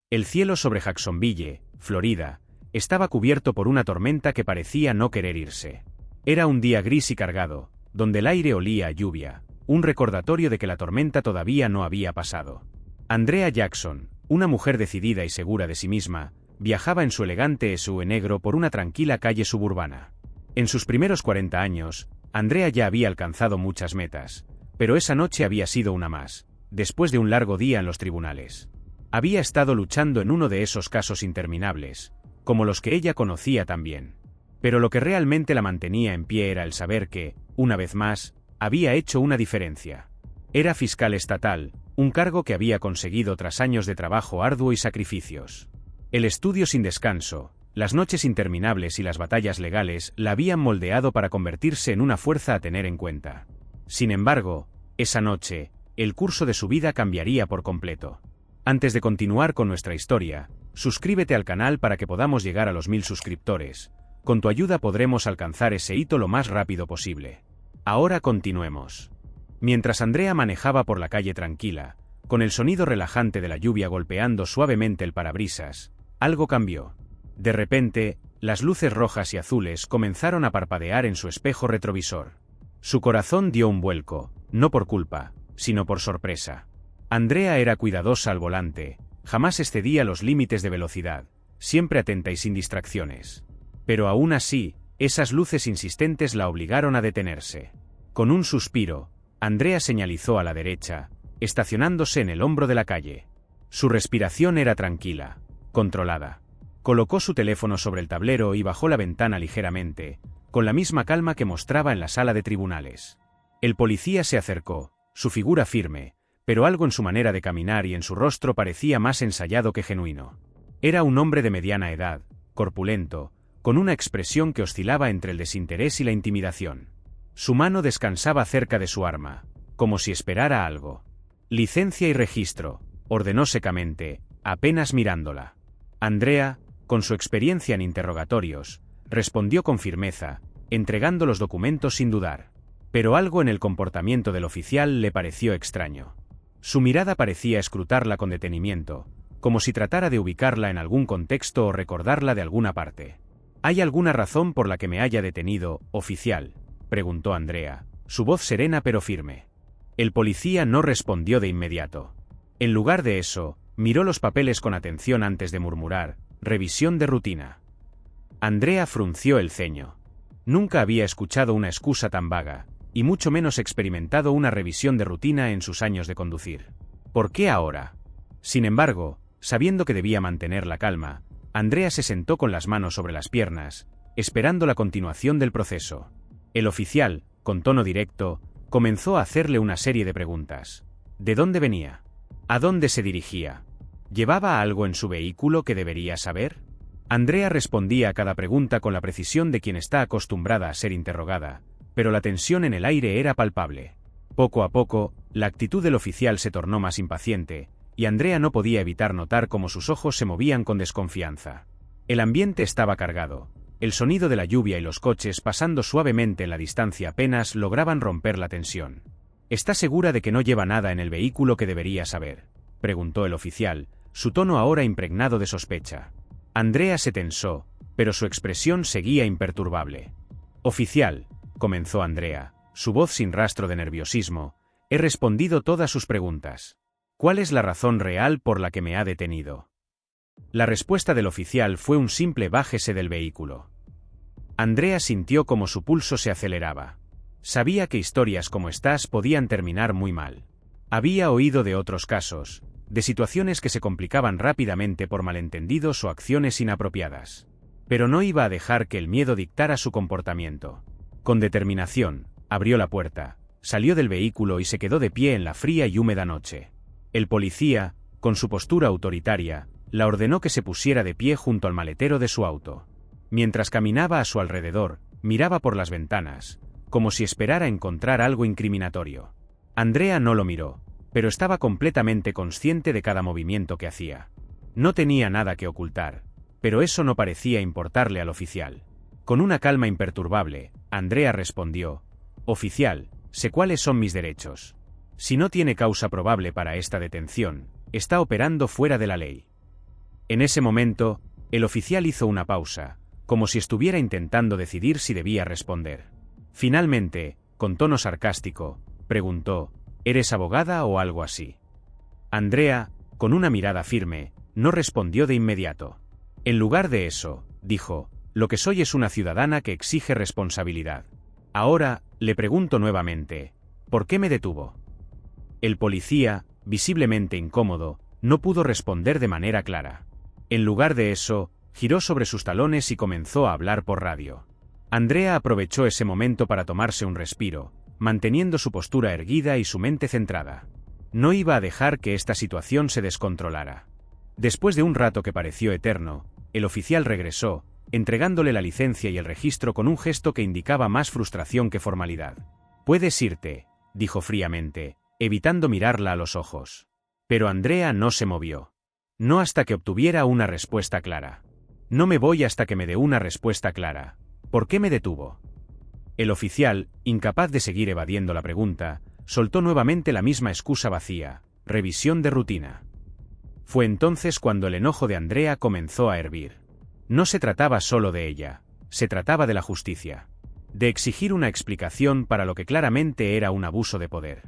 El cielo sobre Jacksonville, Florida, estaba cubierto por una tormenta que parecía no querer irse. Era un día gris y cargado, donde el aire olía a lluvia, un recordatorio de que la tormenta todavía no había pasado. Andrea Jackson, una mujer decidida y segura de sí misma, viajaba en su elegante SUV negro por una tranquila calle suburbana. En sus primeros 40 años, Andrea ya había alcanzado muchas metas, pero esa noche había sido una más, después de un largo día en los tribunales. Había estado luchando en uno de esos casos interminables, como los que ella conocía tan bien. Pero lo que realmente la mantenía en pie era el saber que, una vez más, había hecho una diferencia. Era fiscal estatal, un cargo que había conseguido tras años de trabajo arduo y sacrificios. El estudio sin descanso, las noches interminables y las batallas legales la habían moldeado para convertirse en una fuerza a tener en cuenta. Sin embargo, esa noche, el curso de su vida cambiaría por completo. Antes de continuar con nuestra historia, suscríbete al canal para que podamos llegar a los 1000 suscriptores. Con tu ayuda podremos alcanzar ese hito lo más rápido posible. Ahora continuemos. Mientras Andrea manejaba por la calle tranquila, con el sonido relajante de la lluvia golpeando suavemente el parabrisas, algo cambió. De repente, las luces rojas y azules comenzaron a parpadear en su espejo retrovisor. Su corazón dio un vuelco, no por culpa, sino por sorpresa. Andrea era cuidadosa al volante, jamás excedía los límites de velocidad, siempre atenta y sin distracciones. Pero aún así, esas luces insistentes la obligaron a detenerse. Con un suspiro, Andrea señalizó a la derecha, estacionándose en el hombro de la calle. Su respiración era tranquila, controlada. Colocó su teléfono sobre el tablero y bajó la ventana ligeramente, con la misma calma que mostraba en la sala de tribunales. El policía se acercó, su figura firme, pero algo en su manera de caminar y en su rostro parecía más ensayado que genuino. Era un hombre de mediana edad, corpulento, con una expresión que oscilaba entre el desinterés y la intimidación. Su mano descansaba cerca de su arma, como si esperara algo. «Licencia y registro», ordenó secamente, apenas mirándola. Andrea, con su experiencia en interrogatorios, respondió con firmeza, entregando los documentos sin dudar. Pero algo en el comportamiento del oficial le pareció extraño. Su mirada parecía escrutarla con detenimiento, como si tratara de ubicarla en algún contexto o recordarla de alguna parte. ¿Hay alguna razón por la que me haya detenido, oficial?, preguntó Andrea, su voz serena pero firme. El policía no respondió de inmediato. En lugar de eso, miró los papeles con atención antes de murmurar, «Revisión de rutina». Andrea frunció el ceño. Nunca había escuchado una excusa tan vaga, y mucho menos experimentado una revisión de rutina en sus años de conducir. ¿Por qué ahora? Sin embargo, sabiendo que debía mantener la calma, Andrea se sentó con las manos sobre las piernas, esperando la continuación del proceso. El oficial, con tono directo, comenzó a hacerle una serie de preguntas. ¿De dónde venía? ¿A dónde se dirigía? ¿Llevaba algo en su vehículo que debería saber? Andrea respondía a cada pregunta con la precisión de quien está acostumbrada a ser interrogada, pero la tensión en el aire era palpable. Poco a poco, la actitud del oficial se tornó más impaciente, y Andrea no podía evitar notar cómo sus ojos se movían con desconfianza. El ambiente estaba cargado. El sonido de la lluvia y los coches pasando suavemente en la distancia apenas lograban romper la tensión. ¿Está segura de que no lleva nada en el vehículo que debería saber?, preguntó el oficial, su tono ahora impregnado de sospecha. Andrea se tensó, pero su expresión seguía imperturbable. «Oficial», comenzó Andrea, su voz sin rastro de nerviosismo, «he respondido todas sus preguntas. ¿Cuál es la razón real por la que me ha detenido?». La respuesta del oficial fue un simple «bájese del vehículo». Andrea sintió como su pulso se aceleraba. Sabía que historias como estas podían terminar muy mal. Había oído de otros casos, de situaciones que se complicaban rápidamente por malentendidos o acciones inapropiadas. Pero no iba a dejar que el miedo dictara su comportamiento. Con determinación, abrió la puerta, salió del vehículo y se quedó de pie en la fría y húmeda noche. El policía, con su postura autoritaria, la ordenó que se pusiera de pie junto al maletero de su auto. Mientras caminaba a su alrededor, miraba por las ventanas, como si esperara encontrar algo incriminatorio. Andrea no lo miró, pero estaba completamente consciente de cada movimiento que hacía. No tenía nada que ocultar, pero eso no parecía importarle al oficial. Con una calma imperturbable, Andrea respondió: «Oficial, sé cuáles son mis derechos. Si no tiene causa probable para esta detención, está operando fuera de la ley». En ese momento, el oficial hizo una pausa, como si estuviera intentando decidir si debía responder. Finalmente, con tono sarcástico, preguntó: ¿Eres abogada o algo así? Andrea, con una mirada firme, no respondió de inmediato. En lugar de eso, dijo: lo que soy es una ciudadana que exige responsabilidad. Ahora, le pregunto nuevamente, ¿por qué me detuvo? El policía, visiblemente incómodo, no pudo responder de manera clara. En lugar de eso, giró sobre sus talones y comenzó a hablar por radio. Andrea aprovechó ese momento para tomarse un respiro, manteniendo su postura erguida y su mente centrada. No iba a dejar que esta situación se descontrolara. Después de un rato que pareció eterno, el oficial regresó, entregándole la licencia y el registro con un gesto que indicaba más frustración que formalidad. «Puedes irte», dijo fríamente, evitando mirarla a los ojos. Pero Andrea no se movió. No hasta que obtuviera una respuesta clara. «No me voy hasta que me dé una respuesta clara. ¿Por qué me detuvo?» El oficial, incapaz de seguir evadiendo la pregunta, soltó nuevamente la misma excusa vacía: revisión de rutina. Fue entonces cuando el enojo de Andrea comenzó a hervir. No se trataba solo de ella, se trataba de la justicia. De exigir una explicación para lo que claramente era un abuso de poder.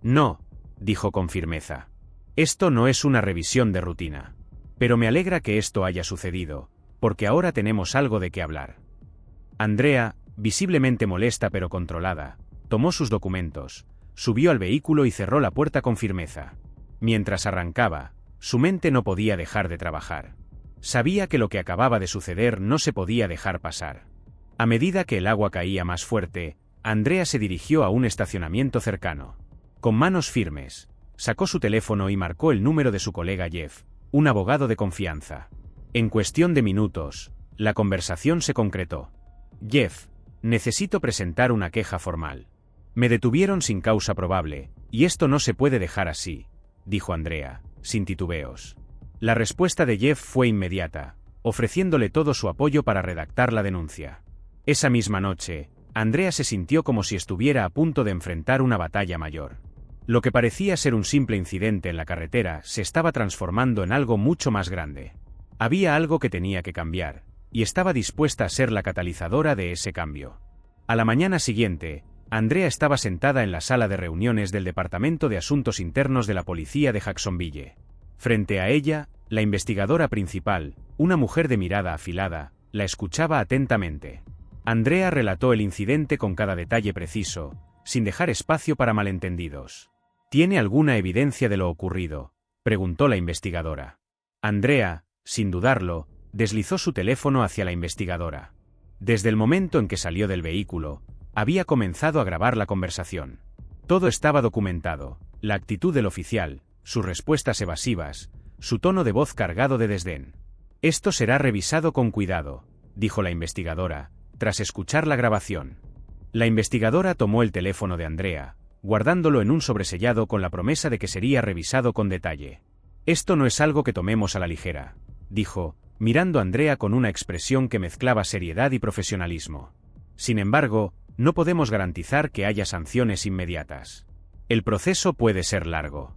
«No», dijo con firmeza. «Esto no es una revisión de rutina. Pero me alegra que esto haya sucedido, porque ahora tenemos algo de qué hablar». Andrea, visiblemente molesta pero controlada, tomó sus documentos, subió al vehículo y cerró la puerta con firmeza. Mientras arrancaba, su mente no podía dejar de trabajar. Sabía que lo que acababa de suceder no se podía dejar pasar. A medida que el agua caía más fuerte, Andrea se dirigió a un estacionamiento cercano. Con manos firmes, sacó su teléfono y marcó el número de su colega Jeff, un abogado de confianza. En cuestión de minutos, la conversación se concretó. «Jeff, necesito presentar una queja formal. Me detuvieron sin causa probable, y esto no se puede dejar así», dijo Andrea, sin titubeos. La respuesta de Jeff fue inmediata, ofreciéndole todo su apoyo para redactar la denuncia. Esa misma noche, Andrea se sintió como si estuviera a punto de enfrentar una batalla mayor. Lo que parecía ser un simple incidente en la carretera se estaba transformando en algo mucho más grande. Había algo que tenía que cambiar, y estaba dispuesta a ser la catalizadora de ese cambio. A la mañana siguiente, Andrea estaba sentada en la sala de reuniones del Departamento de Asuntos Internos de la Policía de Jacksonville. Frente a ella, la investigadora principal, una mujer de mirada afilada, la escuchaba atentamente. Andrea relató el incidente con cada detalle preciso, sin dejar espacio para malentendidos. «¿Tiene alguna evidencia de lo ocurrido?», preguntó la investigadora. Andrea, sin dudarlo, deslizó su teléfono hacia la investigadora. Desde el momento en que salió del vehículo, había comenzado a grabar la conversación. Todo estaba documentado: la actitud del oficial, sus respuestas evasivas, su tono de voz cargado de desdén. «Esto será revisado con cuidado», dijo la investigadora, tras escuchar la grabación. La investigadora tomó el teléfono de Andrea, guardándolo en un sobresellado con la promesa de que sería revisado con detalle. «Esto no es algo que tomemos a la ligera», dijo, mirando a Andrea con una expresión que mezclaba seriedad y profesionalismo. «Sin embargo, no podemos garantizar que haya sanciones inmediatas. El proceso puede ser largo».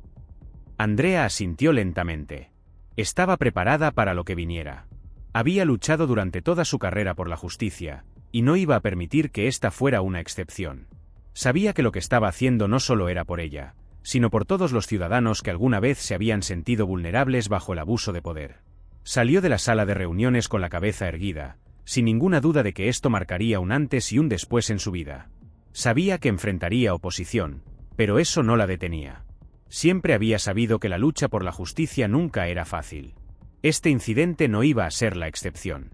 Andrea asintió lentamente. Estaba preparada para lo que viniera. Había luchado durante toda su carrera por la justicia, y no iba a permitir que esta fuera una excepción. Sabía que lo que estaba haciendo no solo era por ella, sino por todos los ciudadanos que alguna vez se habían sentido vulnerables bajo el abuso de poder. Salió de la sala de reuniones con la cabeza erguida, sin ninguna duda de que esto marcaría un antes y un después en su vida. Sabía que enfrentaría oposición, pero eso no la detenía. Siempre había sabido que la lucha por la justicia nunca era fácil. Este incidente no iba a ser la excepción.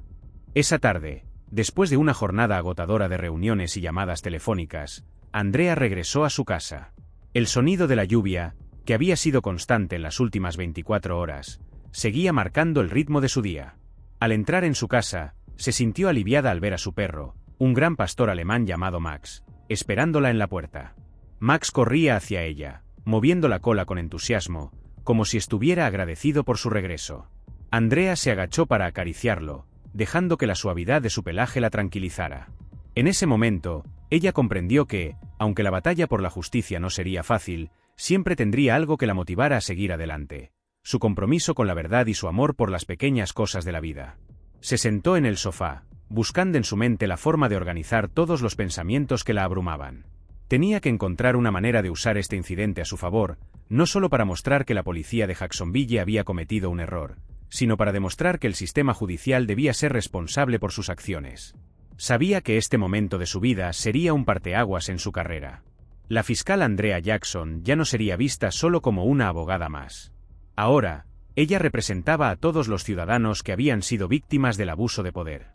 Esa tarde, después de una jornada agotadora de reuniones y llamadas telefónicas, Andrea regresó a su casa. El sonido de la lluvia, que había sido constante en las últimas 24 horas, seguía marcando el ritmo de su día. Al entrar en su casa, se sintió aliviada al ver a su perro, un gran pastor alemán llamado Max, esperándola en la puerta. Max corría hacia ella, moviendo la cola con entusiasmo, como si estuviera agradecido por su regreso. Andrea se agachó para acariciarlo, dejando que la suavidad de su pelaje la tranquilizara. En ese momento, ella comprendió que, aunque la batalla por la justicia no sería fácil, siempre tendría algo que la motivara a seguir adelante: su compromiso con la verdad y su amor por las pequeñas cosas de la vida. Se sentó en el sofá, buscando en su mente la forma de organizar todos los pensamientos que la abrumaban. Tenía que encontrar una manera de usar este incidente a su favor, no solo para mostrar que la policía de Jacksonville había cometido un error, sino para demostrar que el sistema judicial debía ser responsable por sus acciones. Sabía que este momento de su vida sería un parteaguas en su carrera. La fiscal Andrea Jackson ya no sería vista solo como una abogada más. Ahora, ella representaba a todos los ciudadanos que habían sido víctimas del abuso de poder.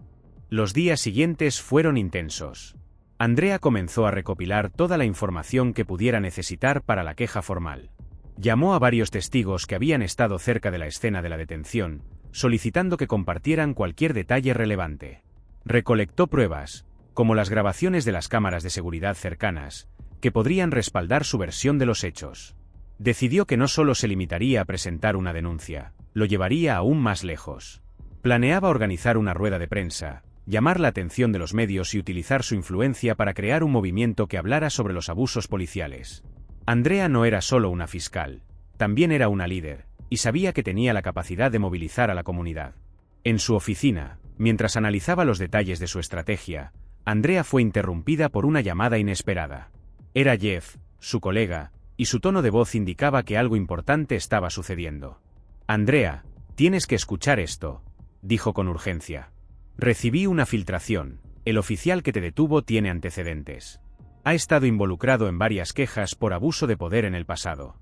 Los días siguientes fueron intensos. Andrea comenzó a recopilar toda la información que pudiera necesitar para la queja formal. Llamó a varios testigos que habían estado cerca de la escena de la detención, solicitando que compartieran cualquier detalle relevante. Recolectó pruebas, como las grabaciones de las cámaras de seguridad cercanas, que podrían respaldar su versión de los hechos. Decidió que no solo se limitaría a presentar una denuncia, lo llevaría aún más lejos. Planeaba organizar una rueda de prensa, llamar la atención de los medios y utilizar su influencia para crear un movimiento que hablara sobre los abusos policiales. Andrea no era solo una fiscal, también era una líder, y sabía que tenía la capacidad de movilizar a la comunidad. En su oficina, mientras analizaba los detalles de su estrategia, Andrea fue interrumpida por una llamada inesperada. Era Jeff, su colega, y su tono de voz indicaba que algo importante estaba sucediendo. «Andrea, tienes que escuchar esto», dijo con urgencia. «Recibí una filtración. El oficial que te detuvo tiene antecedentes. Ha estado involucrado en varias quejas por abuso de poder en el pasado».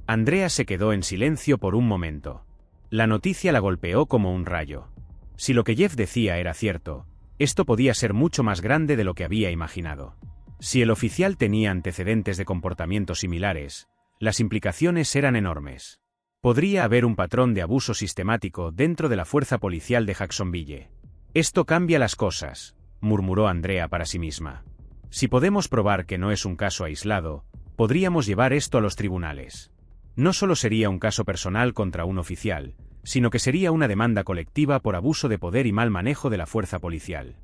Andrea se quedó en silencio por un momento. La noticia la golpeó como un rayo. Si lo que Jeff decía era cierto, esto podía ser mucho más grande de lo que había imaginado. Si el oficial tenía antecedentes de comportamientos similares, las implicaciones eran enormes. Podría haber un patrón de abuso sistemático dentro de la fuerza policial de Jacksonville. «Esto cambia las cosas», murmuró Andrea para sí misma. «Si podemos probar que no es un caso aislado, podríamos llevar esto a los tribunales. No solo sería un caso personal contra un oficial, sino que sería una demanda colectiva por abuso de poder y mal manejo de la fuerza policial».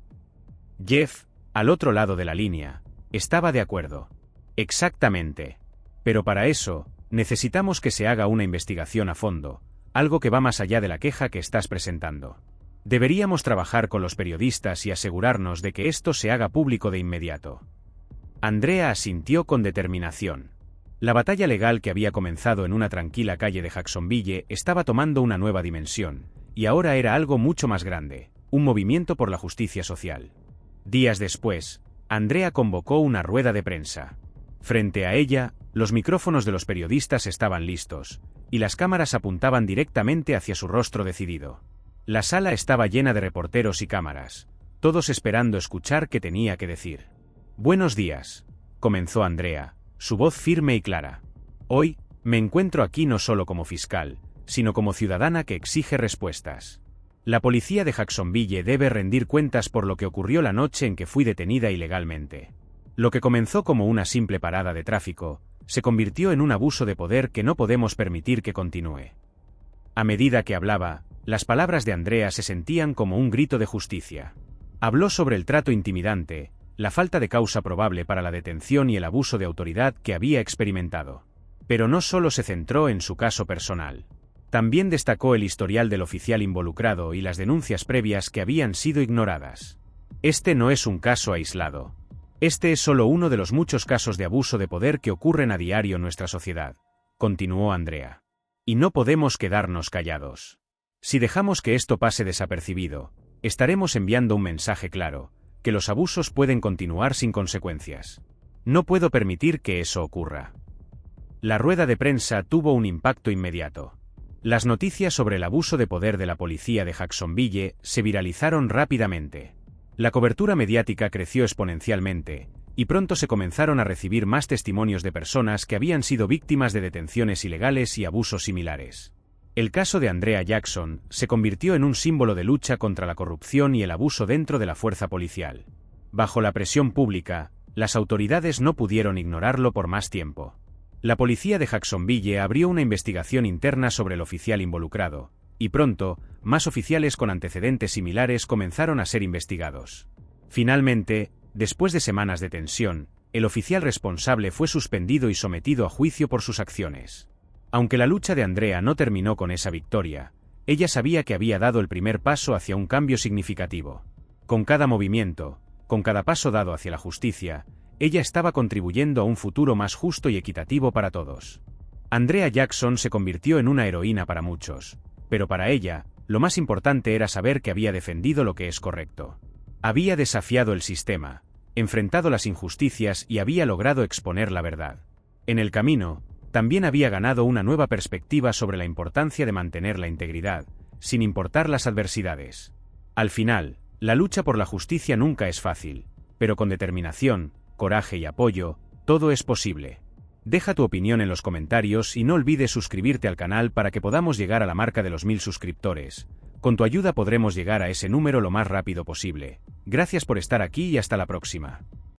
Jeff, al otro lado de la línea, estaba de acuerdo. «Exactamente. Pero para eso, necesitamos que se haga una investigación a fondo, algo que va más allá de la queja que estás presentando. Deberíamos trabajar con los periodistas y asegurarnos de que esto se haga público de inmediato». Andrea asintió con determinación. La batalla legal que había comenzado en una tranquila calle de Jacksonville estaba tomando una nueva dimensión, y ahora era algo mucho más grande, un movimiento por la justicia social. Días después, Andrea convocó una rueda de prensa. Frente a ella, los micrófonos de los periodistas estaban listos, y las cámaras apuntaban directamente hacia su rostro decidido. La sala estaba llena de reporteros y cámaras, todos esperando escuchar qué tenía que decir. «Buenos días», comenzó Andrea, su voz firme y clara. «Hoy, me encuentro aquí no solo como fiscal, sino como ciudadana que exige respuestas. La policía de Jacksonville debe rendir cuentas por lo que ocurrió la noche en que fui detenida ilegalmente. Lo que comenzó como una simple parada de tráfico, se convirtió en un abuso de poder que no podemos permitir que continúe». A medida que hablaba, las palabras de Andrea se sentían como un grito de justicia. Habló sobre el trato intimidante, la falta de causa probable para la detención y el abuso de autoridad que había experimentado. Pero no solo se centró en su caso personal. También destacó el historial del oficial involucrado y las denuncias previas que habían sido ignoradas. «Este no es un caso aislado. Este es solo uno de los muchos casos de abuso de poder que ocurren a diario en nuestra sociedad», continuó Andrea. «Y no podemos quedarnos callados. Si dejamos que esto pase desapercibido, estaremos enviando un mensaje claro, que los abusos pueden continuar sin consecuencias. No puedo permitir que eso ocurra». La rueda de prensa tuvo un impacto inmediato. Las noticias sobre el abuso de poder de la policía de Jacksonville se viralizaron rápidamente. La cobertura mediática creció exponencialmente, y pronto se comenzaron a recibir más testimonios de personas que habían sido víctimas de detenciones ilegales y abusos similares. El caso de Andrea Jackson se convirtió en un símbolo de lucha contra la corrupción y el abuso dentro de la fuerza policial. Bajo la presión pública, las autoridades no pudieron ignorarlo por más tiempo. La policía de Jacksonville abrió una investigación interna sobre el oficial involucrado, y pronto, más oficiales con antecedentes similares comenzaron a ser investigados. Finalmente, después de semanas de tensión, el oficial responsable fue suspendido y sometido a juicio por sus acciones. Aunque la lucha de Andrea no terminó con esa victoria, ella sabía que había dado el primer paso hacia un cambio significativo. Con cada movimiento, con cada paso dado hacia la justicia, ella estaba contribuyendo a un futuro más justo y equitativo para todos. Andrea Jackson se convirtió en una heroína para muchos, pero para ella, lo más importante era saber que había defendido lo que es correcto. Había desafiado el sistema, enfrentado las injusticias y había logrado exponer la verdad. En el camino, también había ganado una nueva perspectiva sobre la importancia de mantener la integridad, sin importar las adversidades. Al final, la lucha por la justicia nunca es fácil, pero con determinación, coraje y apoyo, todo es posible. Deja tu opinión en los comentarios y no olvides suscribirte al canal para que podamos llegar a la marca de los 1000 suscriptores. Con tu ayuda podremos llegar a ese número lo más rápido posible. Gracias por estar aquí y hasta la próxima.